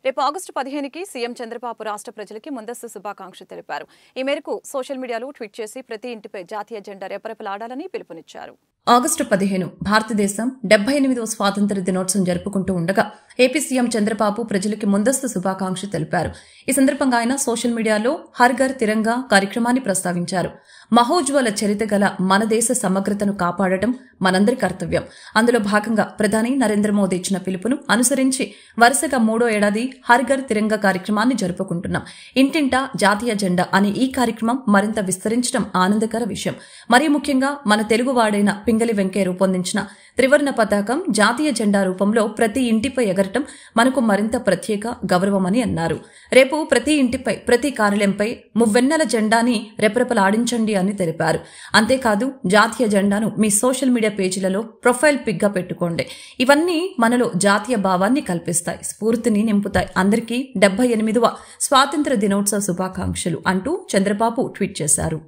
రేపు August 15కి CM Chandrababu రాష్ట్ర ప్రజలకి ముందస్తు శుభాకాంక్షలు తెలిపారు. ఈ మేరకు సోషల్ మీడియాలో ట్వీట్ చేసి ప్రతి ఇంటిపై జాతీయ జెండా రెపరెపలాడాలని పిలుపునిచ్చారు. ఆగస్టు 15 భారతదేశం 78వ స్వాతంత్ర్య దినోత్సవం జరుపుకుంటూ ఉండగా ఏపీ సీఎం చంద్రబాబు ప్రజలకి ముందస్తు శుభాకాంక్షలు తెలిపారు. ఈ సందర్భంగా ఆయన సోషల్ మీడియాలో హర్ ఘర్ తిరంగా కార్యక్రమాన్ని ప్రస్తావించారు. మహోజ్వల చరిత్ర గల మన దేశ సమగ్రతను కాపాడటం మనందరి కర్తవ్యం. అందులో భాగంగా ప్రధాని నరేంద్ర మోదీ ఇచ్చిన పిలుపును అనుసరించి వరుసగా 3వ ఏడాది హర్ ఘర్ తిరంగా కార్యక్రమాన్ని జరుపుకుంటున్నాం. ఇంటింటా జాతీయ జెండా అనే ఈ కార్యక్రమం మరింత విస్తరించడం ఆనందకర విషయం. మరీ ముఖ్యంగా మన తెలుగువాడైన పింగళి వెంకయ్య రూపొందించిన త్రివర్ణ పతాకం జాతీయ జెండా రూపంలో ప్రతి ఇంటిపై ఎగరటం మనకు మరింత ప్రత్యేక గౌరవమని అన్నారు. రేపు ప్రతి ఇంటిపై ప్రతి కార్యాలయంపై మువ్వెన్నెల జెండాని రెపరెపలాడించండి అని తెలిపారు. అంతేకాదు జాతీయ జెండాను మీ సోషల్ మీడియా పేజీలలో ప్రొఫైల్ పిక్గా పెట్టుకోండి. ఇవన్నీ మనలో జాతీయ భావాన్ని కల్పిస్తాయి, స్ఫూర్తిని నింపుతాయి. అందరికీ 78వ స్వాతంత్ర్య దినోత్సవ శుభాకాంక్షలు అంటూ చంద్రబాబు ట్వీట్ చేశారు.